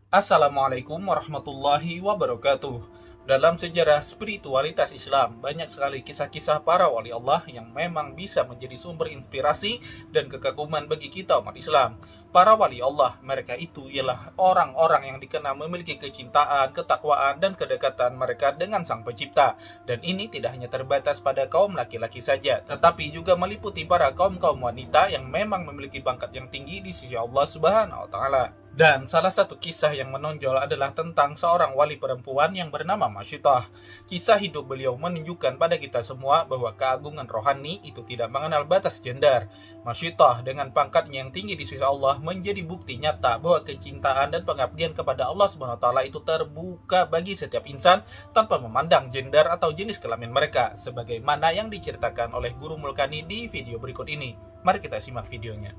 Assalamualaikum warahmatullahi wabarakatuh. Dalam sejarah spiritualitas Islam, banyak sekali kisah-kisah para wali Allah yang memang bisa menjadi sumber inspirasi dan kekaguman bagi kita umat Islam. Para wali Allah, mereka itu ialah orang-orang yang dikenal memiliki kecintaan, ketakwaan, dan kedekatan mereka dengan Sang Pencipta. Dan ini tidak hanya terbatas pada kaum laki-laki saja, tetapi juga meliputi para kaum-kaum wanita yang memang memiliki pangkat yang tinggi di sisi Allah Subhanahu wa Ta'ala. Dan salah satu kisah yang menonjol adalah tentang seorang wali perempuan yang bernama Masyitah. Kisah hidup beliau menunjukkan pada kita semua bahwa keagungan rohani itu tidak mengenal batas gender. Masyitah dengan pangkatnya yang tinggi di sisi Allah menjadi bukti nyata bahwa kecintaan dan pengabdian kepada Allah SWT itu terbuka bagi setiap insan tanpa memandang gender atau jenis kelamin mereka, sebagaimana yang diceritakan oleh Guru Mulkani di video berikut ini. Mari kita simak videonya.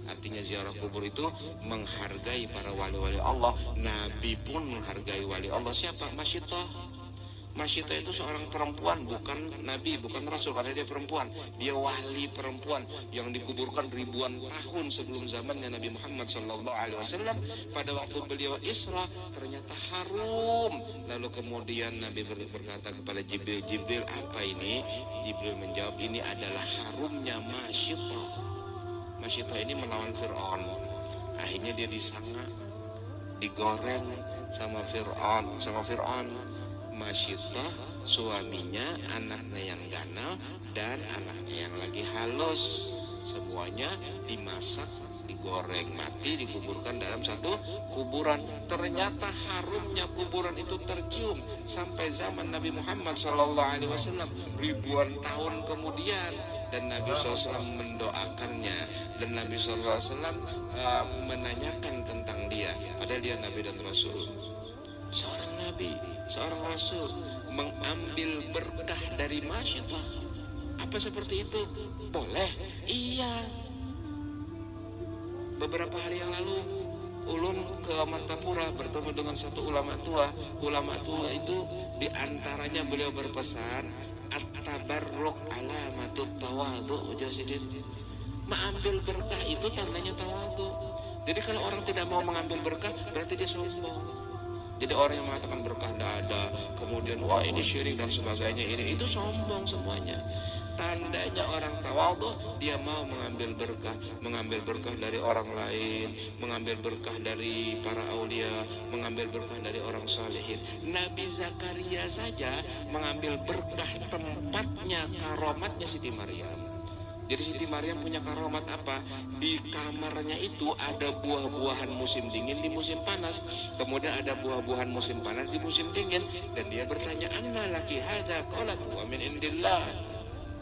Artinya ziarah kubur itu menghargai para wali-wali Allah. Nabi pun menghargai wali Allah. Siapa? Masyitah. Masyitah itu seorang perempuan, bukan nabi, bukan rasul, karena dia perempuan. Dia wali perempuan yang dikuburkan ribuan tahun sebelum zamannya Nabi Muhammad SAW. Pada waktu beliau Isra ternyata harum. Lalu kemudian Nabi berkata kepada Jibril, Jibril, apa ini? Jibril menjawab, ini adalah harumnya Masyitah. Masyitah ini melawan Fir'aun. Akhirnya dia disangka, digoreng sama Fir'aun. Masyitah, suaminya, anaknya yang ganal, dan anaknya yang lagi halus, semuanya dimasak, digoreng, mati, dikuburkan dalam satu kuburan. Ternyata harumnya kuburan itu tercium sampai zaman Nabi Muhammad SAW, ribuan tahun kemudian. Dan Nabi SAW mendoakannya, dan Nabi SAW menanyakan tentang dia, padahal dia Nabi dan Rasul. Seorang Nabi, seorang Rasul mengambil berkah dari Masyitah. Apa seperti itu? Boleh? Iya. Beberapa hari yang lalu ulun ke Martapura bertemu dengan satu ulama tua. Ulama tua itu diantaranya beliau berpesan, at-tabarruk alamatut tawadhu. Mengambil berkah itu tandanya tawadhu. Jadi kalau orang tidak mau mengambil berkah, berarti dia sombong. Jadi orang yang mengatakan berkah tidak ada, kemudian wah ini syirik dan sebagainya, ini itu sombong semuanya. Tandanya orang tawadhu, dia mau mengambil berkah dari orang lain, mengambil berkah dari para aulia, mengambil berkah dari orang salihin. Nabi Zakaria saja mengambil berkah tempatnya, karomatnya Siti Maryam. Jadi Siti Maryam punya karomat apa? Di kamarnya itu ada buah-buahan musim dingin di musim panas. Kemudian ada buah-buahan musim panas di musim dingin. Dan dia bertanya, anna laki hadha? Qalat wa min indillah.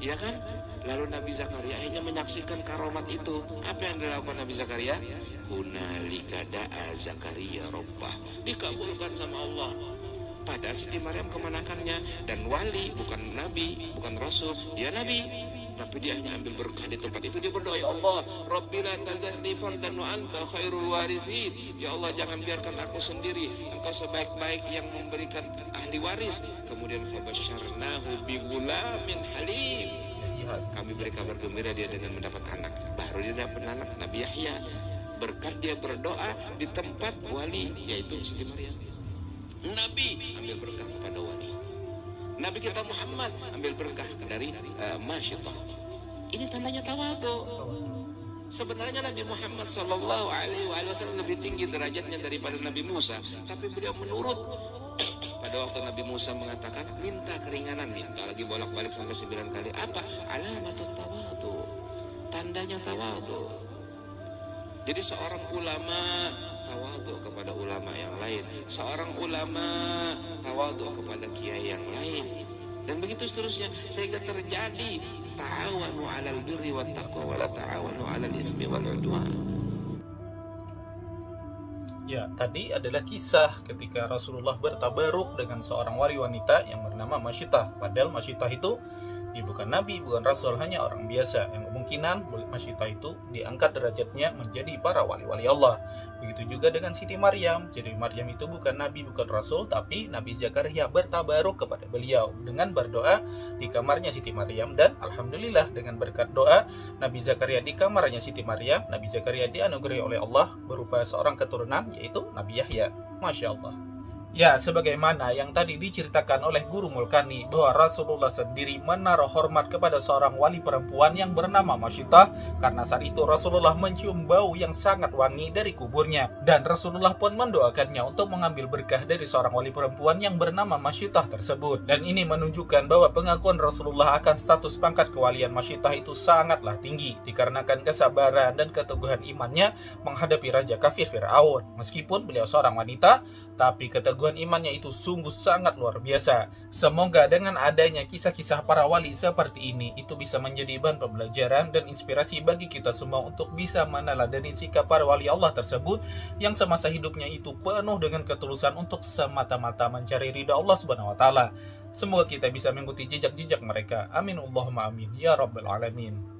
Ya kan? Lalu Nabi Zakaria akhirnya menyaksikan karomat itu. Apa yang dilakukan Nabi Zakaria? Hunalika da'a Zakaria rabbah. Dikabulkan sama Allah. Padahal Siti Maryam kemanakannya. Dan wali, bukan nabi, bukan rasul. Dia nabi, tapi dia hanya ambil berkah di tempat itu. Dia berdoa, ya Allah, Rabbi la tadharni fardan wa anta khairul warisin. Ya Allah, jangan biarkan aku sendiri, Engkau sebaik-baik yang memberikan ahli waris. Kemudian fabasyarnahu bi ghulamin halim. Kami beri kabar gembira dia dengan mendapat anak. Baru dia dapat anak, Nabi Yahya. Berkat dia berdoa di tempat wali, yaitu Siti Maryam. Nabi ambil berkah kepada wali. Nabi kita Muhammad ambil berkah dari Masyitah. Ini tandanya tawadhu. Sebenarnya Nabi Muhammad SAW lebih tinggi derajatnya daripada Nabi Musa, tapi beliau menurut. Pada waktu Nabi Musa mengatakan minta keringanan, minta lagi bolak-balik sampai 9 kali. Apa? Alamatut tawadhu. Tandanya tawadhu. Jadi seorang ulama tawadhu kepada ulama yang lain, seorang ulama tawadhu kepada kiai yang lain, dan begitu seterusnya, sehingga terjadi ta'awanu 'alal birri wat taqwa wa la ta'awanu 'alal ismi wal 'udwan. Ya, tadi adalah kisah ketika Rasulullah bertabaruk dengan seorang wali wanita yang bernama Masyitah. Padahal Masyitah itu Dia bukan nabi, bukan rasul, hanya orang biasa yang kemungkinan Masyitah itu diangkat derajatnya menjadi para wali-wali Allah. Begitu juga dengan Siti Maryam. Jadi Maryam itu bukan nabi, bukan rasul, tapi Nabi Zakaria bertabaruk kepada beliau dengan berdoa di kamarnya Siti Maryam, dan alhamdulillah dengan berkat doa Nabi Zakaria di kamarnya Siti Maryam, Nabi Zakaria dianugerahi oleh Allah berupa seorang keturunan, yaitu Nabi Yahya. Masya Allah. Ya, sebagaimana yang tadi diceritakan oleh Guru Mulkani bahwa Rasulullah sendiri menaruh hormat kepada seorang wali perempuan yang bernama Masyitah karena saat itu Rasulullah mencium bau yang sangat wangi dari kuburnya, dan Rasulullah pun mendoakannya untuk mengambil berkah dari seorang wali perempuan yang bernama Masyitah tersebut. Dan ini menunjukkan bahwa pengakuan Rasulullah akan status pangkat kewalian Masyitah itu sangatlah tinggi dikarenakan kesabaran dan keteguhan imannya menghadapi raja kafir Firaun. Meskipun beliau seorang wanita, tapi keteguhan imannya itu sungguh sangat luar biasa. Semoga dengan adanya kisah-kisah para wali seperti ini itu bisa menjadi bahan pembelajaran dan inspirasi bagi kita semua untuk bisa meneladani sikap para wali Allah tersebut yang semasa hidupnya itu penuh dengan ketulusan untuk semata-mata mencari ridha Allah Subhanahu wa taala. Semoga kita bisa mengikuti jejak-jejak mereka. Amin Allahumma amin ya rabbal alamin.